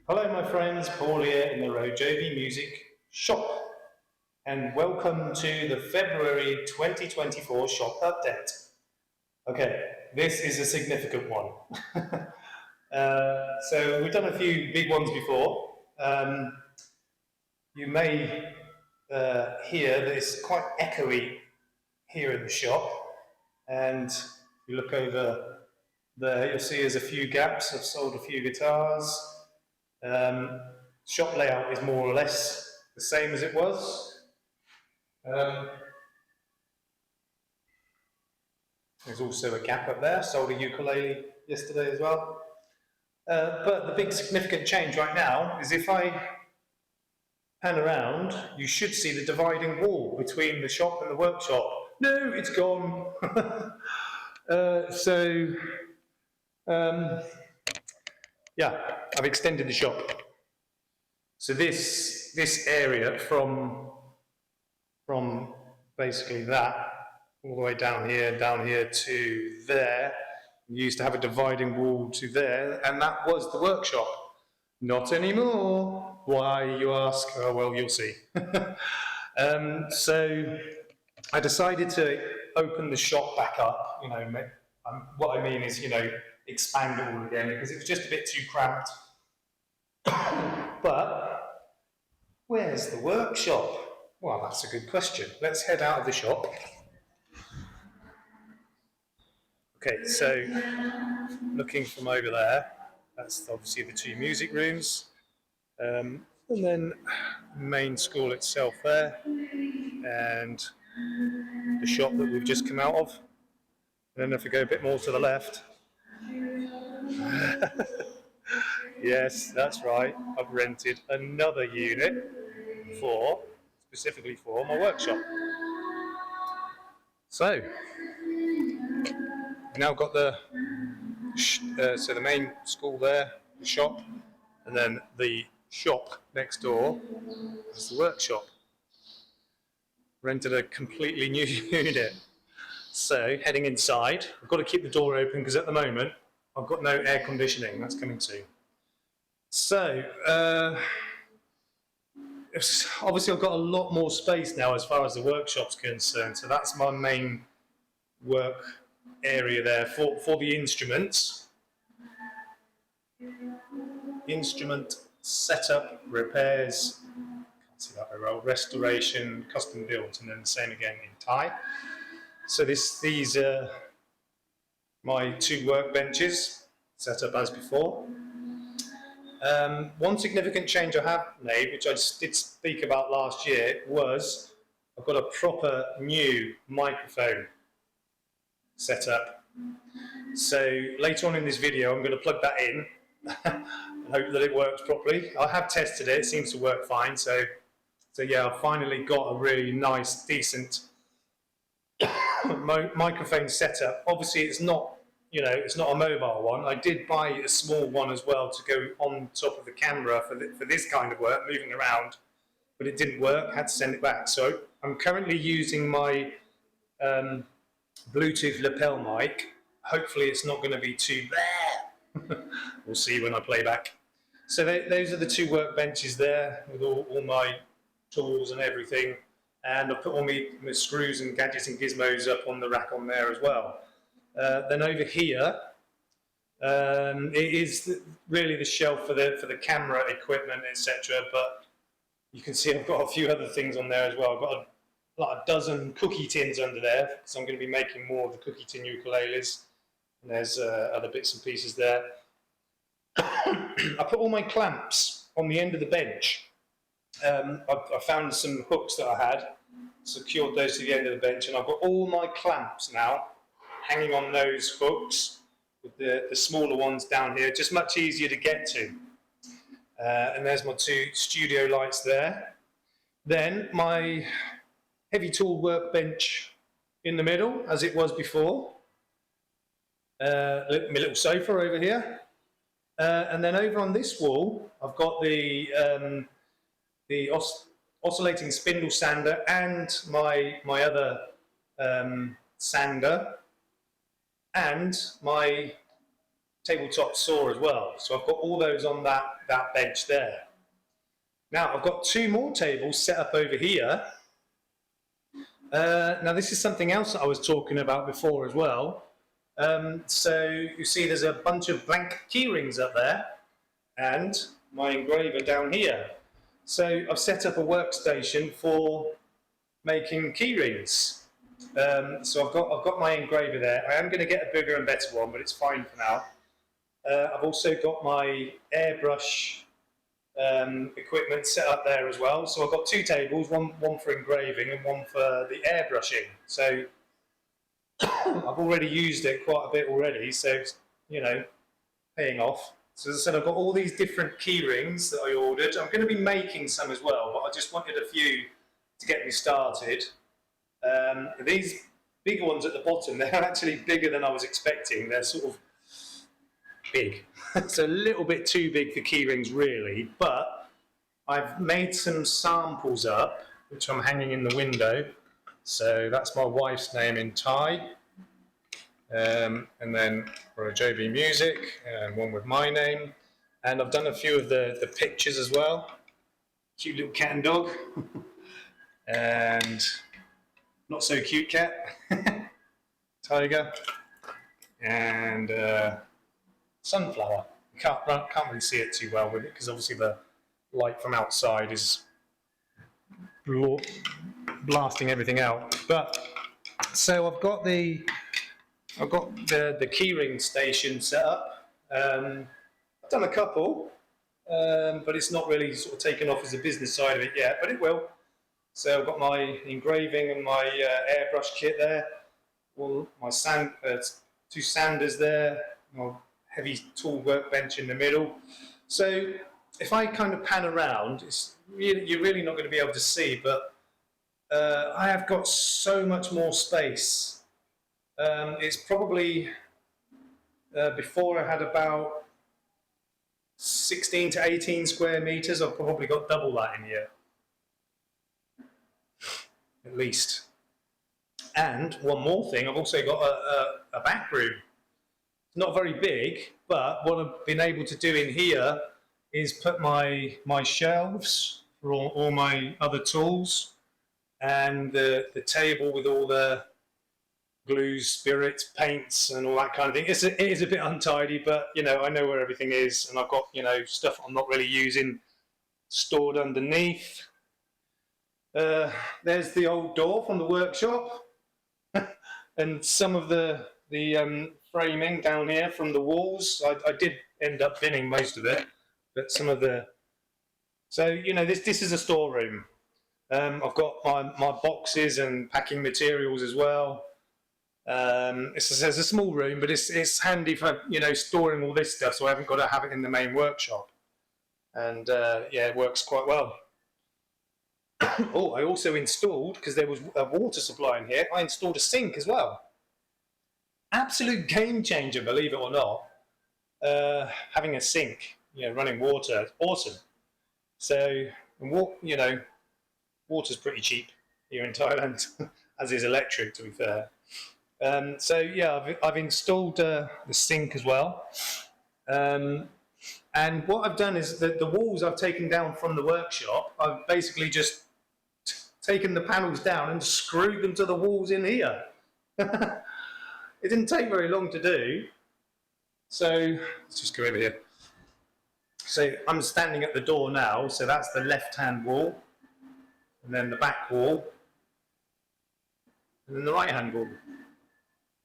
Hello my friends, Paul here in the RoJoBe Music shop, and welcome to the February 2024 shop update. Okay, this is a significant one. So we've done a few big ones before. You may hear that it's quite echoey here in the shop, and if you look over there, you'll see there's a few gaps. I've sold a few guitars. Shop layout is more or less the same as it was. There's also a gap up there. Sold a ukulele yesterday as well. But the big significant change right now is if I pan around, you should see the dividing wall between the shop and the workshop. No, it's gone. Yeah, I've extended the shop. So this area from basically that all the way down here to there, we used to have a dividing wall to there, and that was the workshop. Not anymore. Why, you ask? Oh well, you'll see. So I decided to open the shop back up. What I mean is, expand it all again because it was just a bit too cramped. But where's the workshop? Well, that's a good question. Let's head out of the shop. Okay, so looking from over there, that's obviously the two music rooms. And then the main school itself there, and the shop that we've just come out of. And then if we go a bit more to the left, yes, that's right, I've rented another unit specifically for my workshop. So, we've now got the main school there, the shop, and then the shop next door is the workshop. Rented a completely new unit. So, heading inside, I've got to keep the door open because at the moment I've got no air conditioning, that's coming soon. So, obviously I've got a lot more space now as far as the workshop's concerned, so that's my main work area there for the instruments. Instrument setup, repairs, can't see that very well, restoration, custom built, and then the same again in Thai. So these are my two workbenches set up as before. One significant change I have made, which I did speak about last year, was I've got a proper new microphone set up. So later on in this video I'm going to plug that in and hope that it works properly. I have tested it, it seems to work fine, so yeah, I've finally got a really nice, decent microphone setup. Obviously it's not a mobile one. I did buy a small one as well to go on top of the camera for this kind of work, moving around, but it didn't work, had to send it back. So I'm currently using my Bluetooth lapel mic. Hopefully it's not going to be too bad. We'll see when I play back. So those are the two workbenches there with all my tools and everything, and I've put all my screws and gadgets and gizmos up on the rack on there as well. Then over here, it is really the shelf for the camera equipment, etc. But you can see I've got a few other things on there as well. I've got like a dozen cookie tins under there, because I'm going to be making more of the cookie tin ukuleles. And there's other bits and pieces there. I put all my clamps on the end of the bench. I found some hooks that I had, secured those to the end of the bench, and I've got all my clamps now hanging on those hooks, with the smaller ones down here, just much easier to get to. And there's my two studio lights there. Then my heavy tool workbench in the middle, as it was before. My little sofa over here. And then over on this wall, I've got the oscillating spindle sander and my other sander, and my tabletop saw as well. So I've got all those on that bench there. Now I've got 2 more tables set up over here. Now this is something else that I was talking about before as well. So you see there's a bunch of blank key rings up there and my engraver down here. So I've set up a workstation for making key rings. So I've got my engraver there. I am going to get a bigger and better one, but it's fine for now. I've also got my airbrush equipment set up there as well. So I've got 2 tables, one for engraving and one for the airbrushing. So I've already used it quite a bit already, so it's, you know, paying off. So as I said, I've got all these different key rings that I ordered. I'm going to be making some as well, but I just wanted a few to get me started. These bigger ones at the bottom, they're actually bigger than I was expecting. They're sort of big. It's a little bit too big for key rings really, but I've made some samples up, which I'm hanging in the window. So that's my wife's name in Thai. And then RoJoBe Music, and one with my name. And I've done a few of the pictures as well. Cute little cat and dog. And not so cute cat. Tiger. And sunflower. You can't really see it too well with it because obviously the light from outside is blasting everything out. But so I've got the keyring station set up. I've done a couple, but it's not really sort of taken off as a business side of it yet, but it will. So I've got my engraving and my airbrush kit there. Well, my 2 sanders there. My heavy tool workbench in the middle. So if I kind of pan around, you're really not going to be able to see, but I have got so much more space. It's probably, before I had about 16 to 18 square meters, I've probably got double that in here. At least. And one more thing, I've also got a back room. It's not very big, but what I've been able to do in here is put my shelves for all my other tools, and the table with all the glues, spirits, paints, and all that kind of thing. It is a bit untidy, but you know, I know where everything is, and I've got, you know, stuff I'm not really using stored underneath. There's the old door from the workshop, and some of the framing down here from the walls. I did end up binning most of it, but some of the. So you know, this is a storeroom. I've got my boxes and packing materials as well. It's a small room, but it's handy for, you know, storing all this stuff, so I haven't got to have it in the main workshop. And yeah, it works quite well. Oh, I also installed, because there was a water supply in here, I installed a sink as well. Absolute game changer, believe it or not. Having a sink, you know, running water, awesome. So, you know, water's pretty cheap here in Thailand, as is electric, to be fair. So yeah, I've installed the sink as well. And what I've done is that the walls I've taken down from the workshop, I've basically just taken the panels down and screwed them to the walls in here. It didn't take very long to do. So let's just go over here. So I'm standing at the door now, so that's the left-hand wall, and then the back wall, and then the right-hand wall.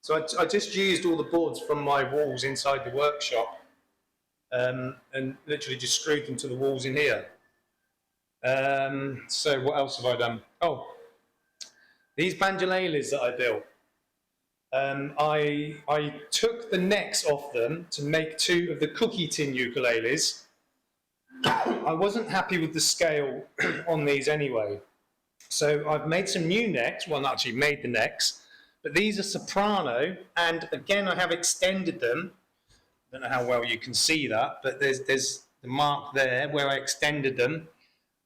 So I just used all the boards from my walls inside the workshop, and literally just screwed them to the walls in here. So what else have I done? Oh, these banjolalas that I built. I took the necks off them to make 2 of the cookie tin ukuleles. I wasn't happy with the scale on these anyway. So I've made some new necks. Well, not actually made the necks, but these are soprano, and again I have extended them. I don't know how well you can see that, but there's the mark there where I extended them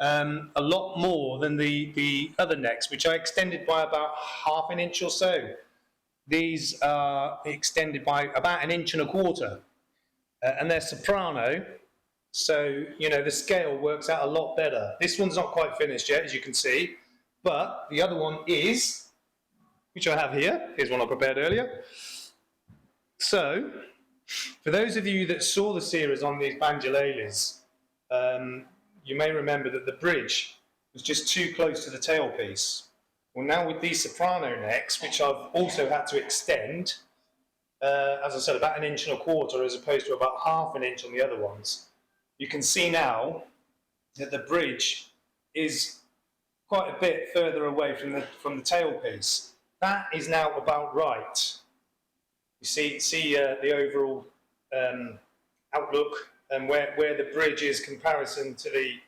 a lot more than the other necks, which I extended by about ½ inch or so. These are extended by about 1¼ inches. and they're soprano. So, you know, the scale works out a lot better. This one's not quite finished yet, as you can see, but the other one is, which I have here. Here's one I prepared earlier. So, for those of you that saw the series on these banjolalis, you may remember that the bridge was just too close to the tailpiece. Well, now with these soprano necks, which I've also had to extend, as I said, about 1.25 inches as opposed to about 1/2 inch on the other ones, you can see now that the bridge is quite a bit further away from the tailpiece. That is now about right. You see the overall outlook and where the bridge is in comparison to the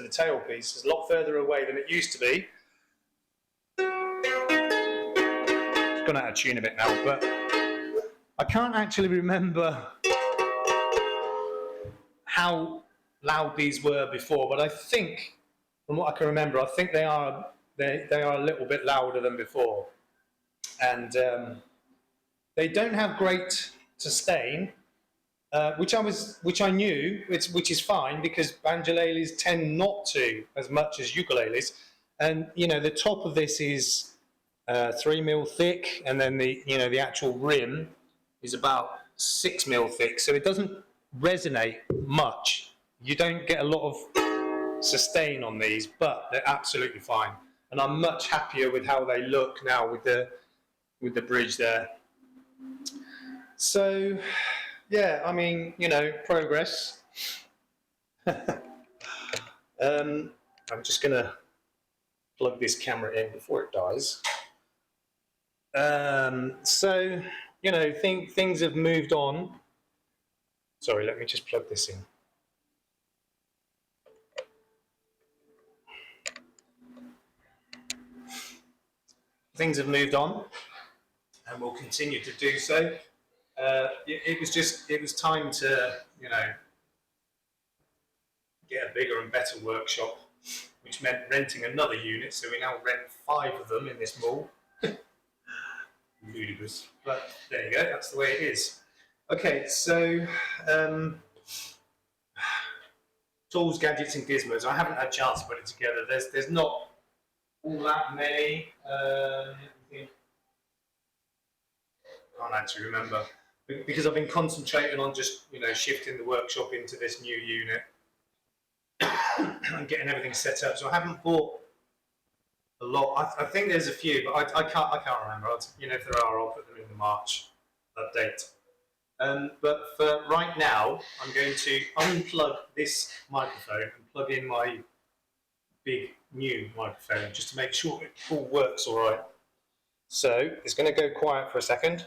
tailpiece is a lot further away than it used to be. It's gone out of tune a bit now, but I can't actually remember how loud these were before, but I think, from what I can remember, I think they are a little bit louder than before, and they don't have great sustain, which I knew, which is fine because banjolalis tend not to as much as ukuleles, and you know the top of this is 3mm thick, and then the actual rim is about 6mm thick, so it doesn't resonate much. You don't get a lot of sustain on these, but they're absolutely fine, and I'm much happier with how they look now with the bridge there. So yeah, I mean, you know, progress. I'm just gonna plug this camera in before it dies. So you know, things have moved on. Sorry, let me just plug this in. Things have moved on, and will continue to do so. It was time to, you know, get a bigger and better workshop, which meant renting another unit. So we now rent 5 of them in this mall. Ludicrous, but there you go. That's the way it is. Okay, so tools, gadgets, and gizmos. I haven't had a chance to put it together. There's not all that many. I can't actually remember because I've been concentrating on just, you know, shifting the workshop into this new unit and getting everything set up. So I haven't bought a lot. I think there's a few, but I can't remember. You know, if there are, I'll put them in the March update. But for right now, I'm going to unplug this microphone and plug in my big new microphone just to make sure it all works all right. So it's going to go quiet for a second.